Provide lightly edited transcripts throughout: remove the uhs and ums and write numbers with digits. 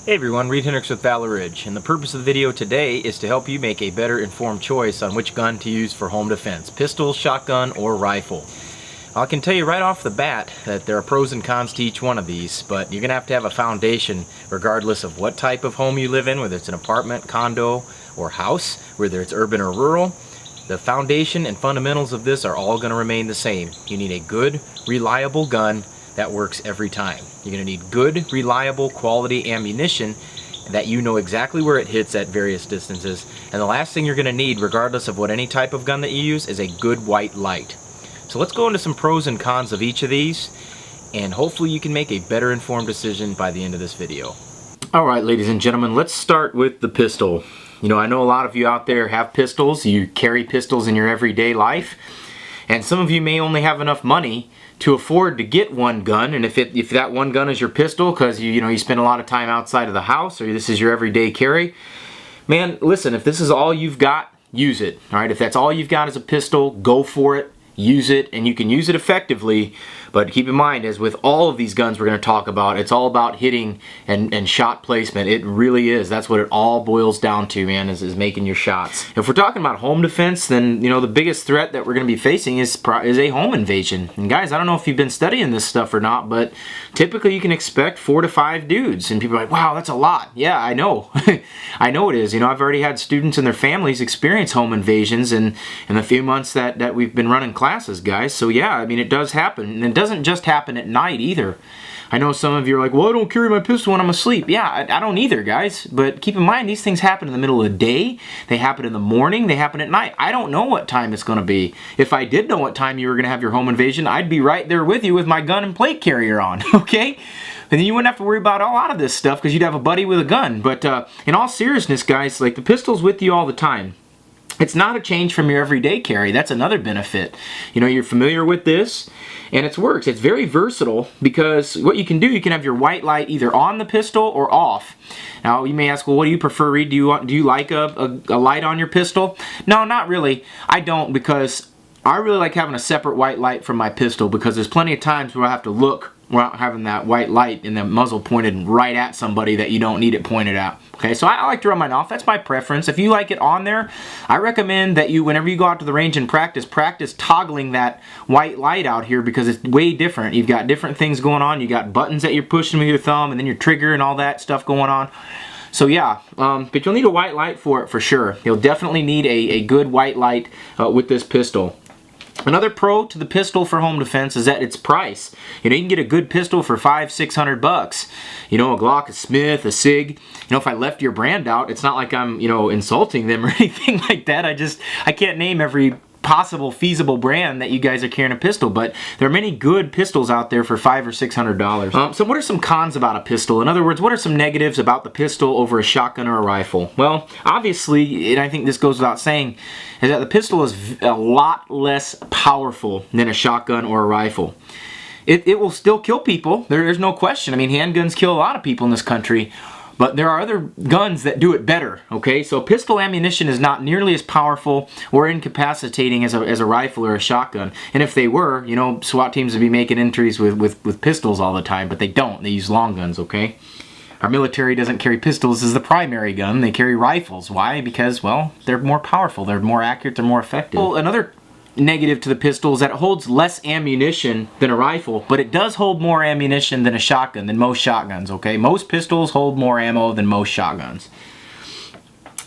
Hey everyone, Reid Henrichs with Low Recoil, and the purpose of the video today is to help you make a better informed choice on which gun to use for home defense, pistol, shotgun, or rifle. I can tell you right off the bat that there are pros and cons to each one of these, but you're going to have a foundation regardless of what type of home you live in, whether it's an apartment, condo, or house, whether it's urban or rural. The foundation and fundamentals of this are all going to remain the same. You need a good, reliable gun that works every time. You're going to need good, reliable, quality ammunition that you know exactly where it hits at various distances. And the last thing you're going to need, regardless of what any type of gun that you use, is a good white light. So let's go into some pros and cons of each of these, and hopefully you can make a better informed decision by the end of this video. Alright, ladies and gentlemen, let's start with the pistol. You know, I know a lot of you out there have pistols. You carry pistols in your everyday life. And some of you may only have enough money to afford to get one gun, and if that one gun is your pistol because you spend a lot of time outside of the house, or this is your everyday carry, man, listen, if this is all you've got, use it. All right, if that's all you've got is a pistol, go for it, use it, and you can use it effectively. But keep in mind, as with all of these guns we're going to talk about, it's all about hitting and shot placement. It really is. That's what it all boils down to, man, is making your shots. If we're talking about home defense, then the biggest threat that we're going to be facing is a home invasion. And guys, I don't know if you've been studying this stuff or not, but typically you can expect 4 to 5 dudes. And people are like, wow, that's a lot. Yeah, I know. I know it is. I've already had students and their families experience home invasions in the few months that we've been running classes, guys. So yeah, I mean, it does happen. And it doesn't just happen at night either. I know some of you are like, well, I don't carry my pistol when I'm asleep. Yeah, I don't either, guys. But keep in mind, these things happen in the middle of the day. They happen in the morning. They happen at night. I don't know what time it's going to be. If I did know what time you were going to have your home invasion, I'd be right there with you with my gun and plate carrier on, okay? And then you wouldn't have to worry about a lot of this stuff because you'd have a buddy with a gun. But in all seriousness, guys, like, the pistol's with you all the time. It's not a change from your everyday carry. That's another benefit. You're familiar with this, and it works. It's very versatile because what you can do, you can have your white light either on the pistol or off. Now, you may ask, well, what do you prefer, Reid? Do you like a light on your pistol? No, not really. I don't, because I really like having a separate white light from my pistol, because there's plenty of times where I have to look without having that white light and the muzzle pointed right at somebody that you don't need it pointed at. Okay, so I like to run mine off. That's my preference. If you like it on there, I recommend that you, whenever you go out to the range and practice toggling that white light out here, because it's way different. You've got different things going on. You got buttons that you're pushing with your thumb, and then your trigger and all that stuff going on. So yeah, but you'll need a white light for it for sure. You'll definitely need a good white light with this pistol. Another pro to the pistol for home defense is that its price. You can get a good pistol for $500-600 bucks. A Glock, a Smith, a Sig. If I left your brand out, it's not like I'm, insulting them or anything like that. I can't name every possible feasible brand that you guys are carrying a pistol, but there are many good pistols out there for $500 or $600. So what are some cons about a pistol? In other words, what are some negatives about the pistol over a shotgun or a rifle? Well, obviously, and I think this goes without saying, is that the pistol is a lot less powerful than a shotgun or a rifle. It will still kill people. There's no question. I mean, handguns kill a lot of people in this country. But there are other guns that do it better, okay? So pistol ammunition is not nearly as powerful or incapacitating as a rifle or a shotgun. And if they were, SWAT teams would be making entries with pistols all the time, but they don't. They use long guns, okay? Our military doesn't carry pistols as the primary gun. They carry rifles. Why? Because, well, they're more powerful. They're more accurate. They're more effective. Well, another negative to the pistol is that it holds less ammunition than a rifle, but it does hold more ammunition than a shotgun, than most shotguns, okay? Most pistols hold more ammo than most shotguns.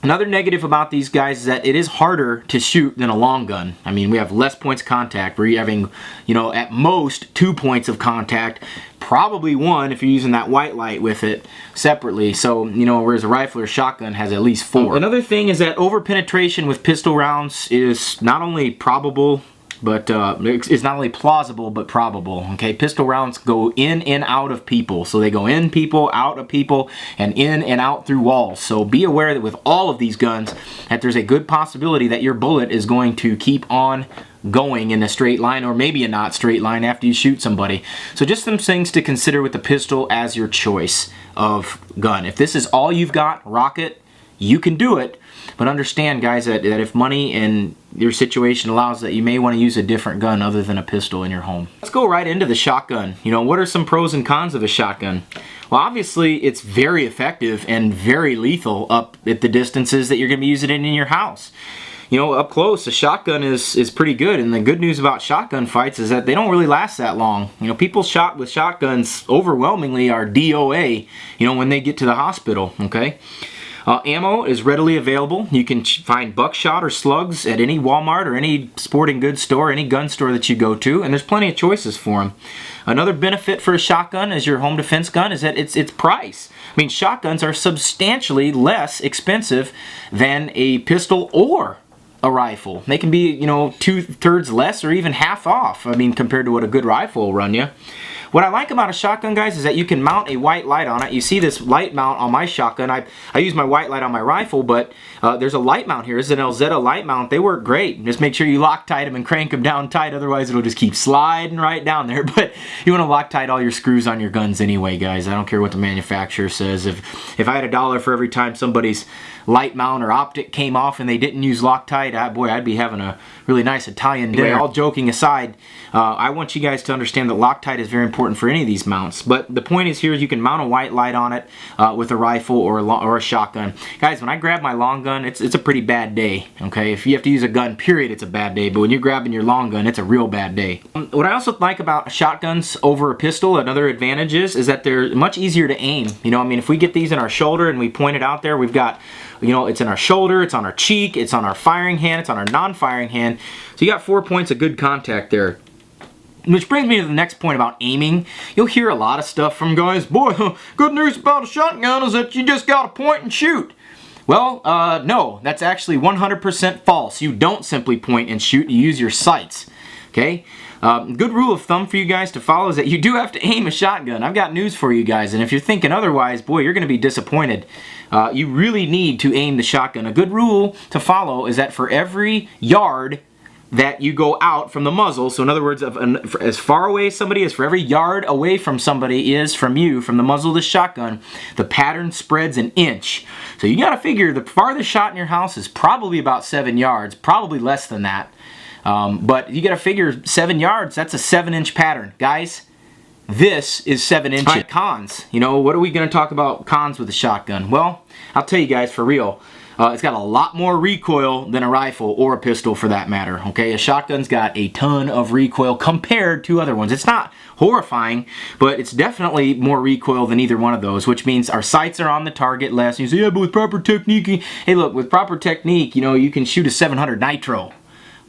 Another negative about these guys is that it is harder to shoot than a long gun. I mean, we have less points of contact. We're having, at most 2 points of contact, probably 1 if you're using that white light with it separately. So, whereas a rifle or shotgun has at least 4. Another thing is that over-penetration with pistol rounds is not only probable, but it's not only plausible, but probable. Okay, pistol rounds go in and out of people. So they go in people, out of people, and in and out through walls. So be aware that with all of these guns, that there's a good possibility that your bullet is going to keep on going in a straight line, or maybe a not straight line after you shoot somebody. So just some things to consider with the pistol as your choice of gun. If this is all you've got, rock it. You can do it, but understand, guys, that if money and your situation allows that you may want to use a different gun other than a pistol in your home. Let's go right into the shotgun. You know, what are some pros and cons of a shotgun? Well, obviously it's very effective and very lethal up at the distances that you're going to be using it in your house. You know, up close, a shotgun is pretty good, and the good news about shotgun fights is that they don't really last that long. You know, people shot with shotguns overwhelmingly are DOA, you know, when they get to the hospital, okay? Ammo is readily available. You can find buckshot or slugs at any Walmart or any sporting goods store, any gun store that you go to, and there's plenty of choices for them. Another benefit for a shotgun as your home defense gun is that its price. I mean, shotguns are substantially less expensive than a pistol or a rifle. They can be, you know, 2/3 less or even half off, I mean, compared to what a good rifle will run you. What I like about a shotgun, guys, is that you can mount a white light on it. You see this light mount on my shotgun. I use my white light on my rifle, but there's a light mount here. This is an Elzetta light mount. They work great. Just make sure you Loctite them and crank them down tight, otherwise it'll just keep sliding right down there. But you want to Loctite all your screws on your guns anyway, guys. I don't care what the manufacturer says. If I had $1 for every time somebody's light mount or optic came off and they didn't use Loctite, boy, I'd be having a really nice Italian dinner. Anyway, all joking aside, I want you guys to understand that Loctite is very important for any of these mounts. But the point is here, you can mount a white light on it with a rifle or a shotgun. Guys, when I grab my long gun, it's a pretty bad day, okay? If you have to use a gun, period, it's a bad day. But when you're grabbing your long gun, it's a real bad day. What I also like about shotguns over a pistol, another advantage is that they're much easier to aim. You know, I mean, if we get these in our shoulder and we point it out there, we've got, you know, it's in our shoulder, it's on our cheek, it's on our firing hand, it's on our non-firing hand. So you got 4 points of good contact there. Which brings me to the next point about aiming. You'll hear a lot of stuff from guys, boy, good news about a shotgun is that you just gotta point and shoot. Well, no, that's actually 100% false. You don't simply point and shoot, you use your sights, okay? Good rule of thumb for you guys to follow is that you do have to aim a shotgun. I've got news for you guys, and if you're thinking otherwise, boy, you're going to be disappointed. You really need to aim the shotgun. A good rule to follow is that for every yard that you go out from the muzzle, so in other words, as far away as somebody is, for every yard away from somebody is from you, from the muzzle of the shotgun, the pattern spreads an inch. So you got to figure the farthest shot in your house is probably about 7 yards, probably less than that. But you got to figure 7 yards, that's a 7-inch pattern. Guys, this is 7 inches. Right. Cons. You know, what are we going to talk about cons with a shotgun? Well, I'll tell you guys for real. It's got a lot more recoil than a rifle or a pistol for that matter, okay? A shotgun's got a ton of recoil compared to other ones. It's not horrifying, but it's definitely more recoil than either one of those, which means our sights are on the target less. And you say, yeah, but with proper technique, hey look, with proper technique, you know, you can shoot a 700 nitro.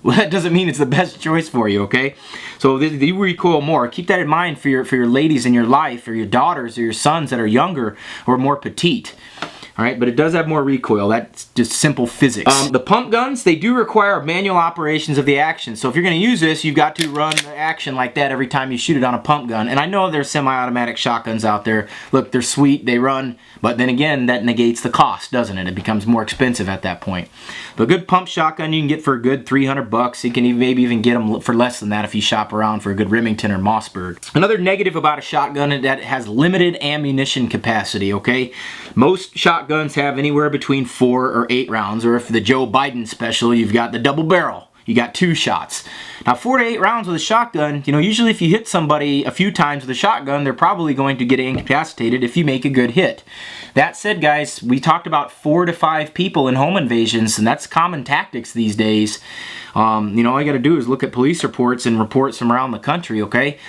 Well, that doesn't mean it's the best choice for you, okay? So they recoil more. Keep that in mind for your ladies in your life, or your daughters or your sons that are younger or more petite. All right, but it does have more recoil. That's just simple physics. The pump guns, they do require manual operations of the action. So if you're going to use this, you've got to run the action like that every time you shoot it on a pump gun. And I know there's semi-automatic shotguns out there. Look, they're sweet, they run, but then again, that negates the cost, doesn't it? It becomes more expensive at that point. But a good pump shotgun you can get for a good $300. You can maybe even get them for less than that if you shop around for a good Remington or Mossberg. Another negative about a shotgun is that it has limited ammunition capacity, okay? Most shotguns have anywhere between 4 or 8 rounds, or if the Joe Biden special, you've got the double barrel. You got 2 shots. Now 4 to 8 rounds with a shotgun, you know, usually if you hit somebody a few times with a shotgun, they're probably going to get incapacitated if you make a good hit. That said, guys, we talked about 4 to 5 people in home invasions, and that's common tactics these days. You know, all you got to do is look at police reports and reports from around the country, okay?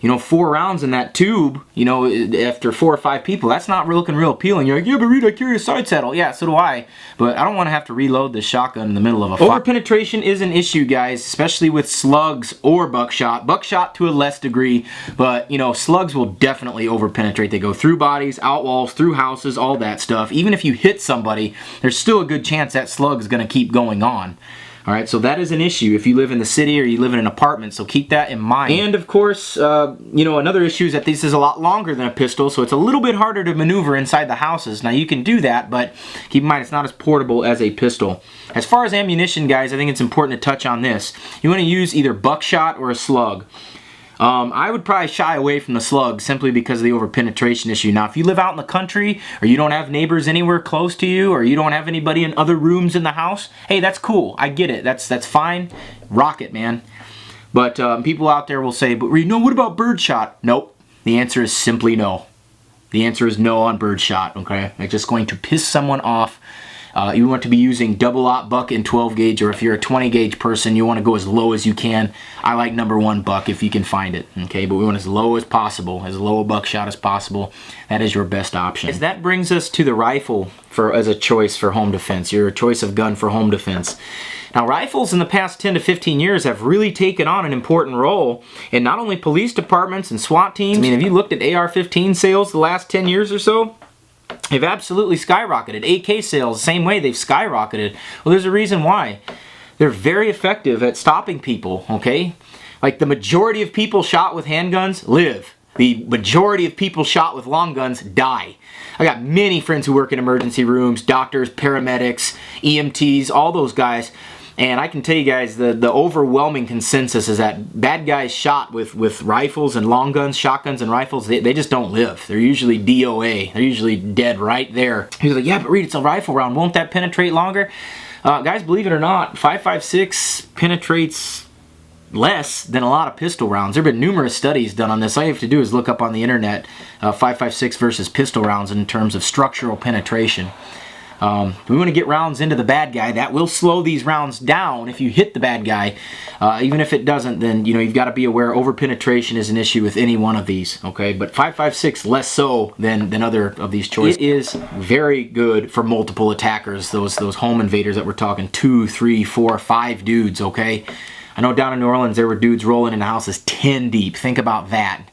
You know, 4 rounds in that tube, you know, after 4 or 5 people, that's not looking real appealing. You're like, yeah, but Reid, I carry a side saddle. Yeah, so do I. But I don't want to have to reload this shotgun in the middle of a fight. Over-penetration is an issue, guys, especially with slugs or buckshot. Buckshot to a less degree, but, you know, slugs will definitely over-penetrate. They go through bodies, out walls, through houses, all that stuff. Even if you hit somebody, there's still a good chance that slug is going to keep going on. Alright, so that is an issue if you live in the city or you live in an apartment, so keep that in mind. And of course, you know, another issue is that this is a lot longer than a pistol, so it's a little bit harder to maneuver inside the houses. Now you can do that, but keep in mind it's not as portable as a pistol. As far as ammunition, guys, I think it's important to touch on this. You want to use either buckshot or a slug. I would probably shy away from the slug simply because of the over-penetration issue. Now, if you live out in the country, or you don't have neighbors anywhere close to you, or you don't have anybody in other rooms in the house, hey, that's cool. I get it. That's fine. Rock it, man. But people out there will say, but Reid, no, what about birdshot? Nope. The answer is simply no. The answer is no on birdshot, okay? It's just going to piss someone off. You want to be using double-aught buck in 12 gauge, or if you're a 20 gauge person, you want to go as low as you can. I like #1 buck if you can find it, okay? But we want as low as possible, as low a buckshot as possible. That is your best option. That brings us to the rifle as a choice for home defense, your choice of gun for home defense. Now, rifles in the past 10 to 15 years have really taken on an important role in not only police departments and SWAT teams. I mean, have you looked at AR-15 sales the last 10 years or so? They've absolutely skyrocketed. AK sales, the same way, they've skyrocketed. Well, there's a reason why. They're very effective at stopping people, okay? Like, the majority of people shot with handguns live. The majority of people shot with long guns die. I got many friends who work in emergency rooms, doctors, paramedics, EMTs, all those guys. And I can tell you guys, the overwhelming consensus is that bad guys shot with rifles and long guns, shotguns and rifles, they just don't live. They're usually DOA. They're usually dead right there. He's like, yeah, but Reid, it's a rifle round. Won't that penetrate longer? Guys, believe it or not, 5.56 penetrates less than a lot of pistol rounds. There have been numerous studies done on this. All you have to do is look up on the internet 5.56 versus pistol rounds in terms of structural penetration. We want to get rounds into the bad guy. That will slow these rounds down if you hit the bad guy. Even if it doesn't, then you've got to be aware over-penetration is an issue with any one of these, okay? But 5.56 less so than other of these choices. It is very good for multiple attackers, those home invaders that we're talking 2, 3, 4, 5 dudes, okay? I know down in New Orleans there were dudes rolling in houses 10 deep. Think about that.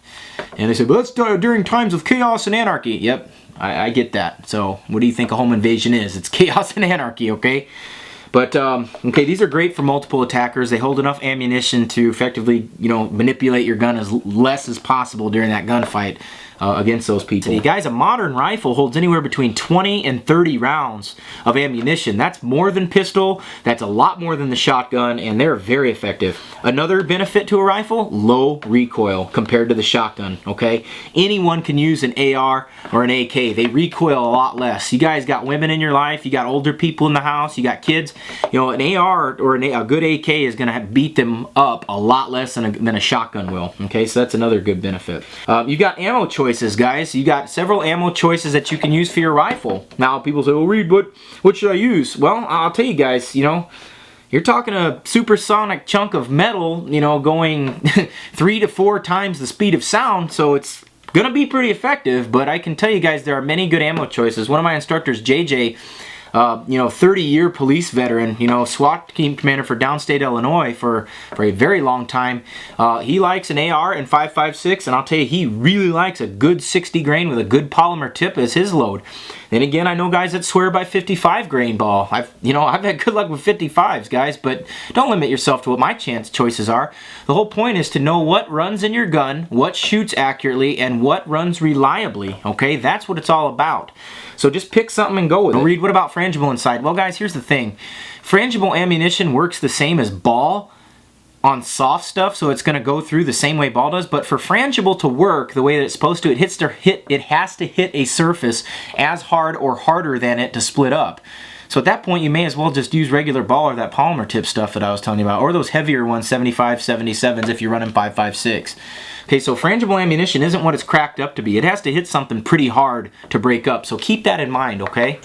And they said, well, that's during times of chaos and anarchy. Yep. I get that. So, what do you think a home invasion is? It's chaos and anarchy, okay? But, okay, these are great for multiple attackers. They hold enough ammunition to effectively, manipulate your gun as less as possible during that gunfight against those people. So, guys, a modern rifle holds anywhere between 20 and 30 rounds of ammunition. That's more than pistol. That's a lot more than the shotgun, and they're very effective. Another benefit to a rifle, low recoil compared to the shotgun, okay? Anyone can use an AR or an AK. They recoil a lot less. You guys got women in your life, you got older people in the house, you got kids. An AR or a good AK is going to beat them up a lot less than a shotgun will, okay? So that's another good benefit. You got ammo choices, guys. You got several ammo choices that you can use for your rifle. Now, people say, well, Reid, what should I use? Well, I'll tell you guys, you're talking a supersonic chunk of metal, going 3 to 4 times the speed of sound, so it's gonna be pretty effective. But I can tell you guys, there are many good ammo choices. One of my instructors, JJ, 30-year police veteran, SWAT team commander for downstate Illinois for a very long time. He likes an AR and 5.56, and I'll tell you, he really likes a good 60 grain with a good polymer tip as his load. Then again, I know guys that swear by 55 grain ball. I've had good luck with 55s, guys, but don't limit yourself to what my choices are. The whole point is to know what runs in your gun, what shoots accurately, and what runs reliably, okay? That's what it's all about. So just pick something and go with it. Reid, what about frangible inside? Well, guys, here's the thing. Frangible ammunition works the same as ball on soft stuff, so it's going to go through the same way ball does. But for frangible to work the way that it's supposed to, it has to hit a surface as hard or harder than it to split up. So at that point, you may as well just use regular ball or that polymer tip stuff that I was telling you about, or those heavier ones, 75, 77s, if you're running 5.56. Okay, so frangible ammunition isn't what it's cracked up to be. It has to hit something pretty hard to break up, so keep that in mind, okay?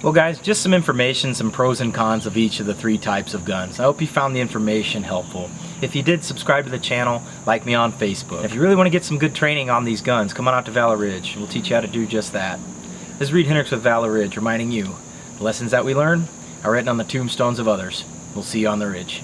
Well, guys, just some information, some pros and cons of each of the 3 types of guns. I hope you found the information helpful. If you did, subscribe to the channel, like me on Facebook. If you really want to get some good training on these guns, come on out to Valor Ridge. We'll teach you how to do just that. This is Reid Henrichs with Valor Ridge, reminding you, the lessons that we learn are written on the tombstones of others. We'll see you on the ridge.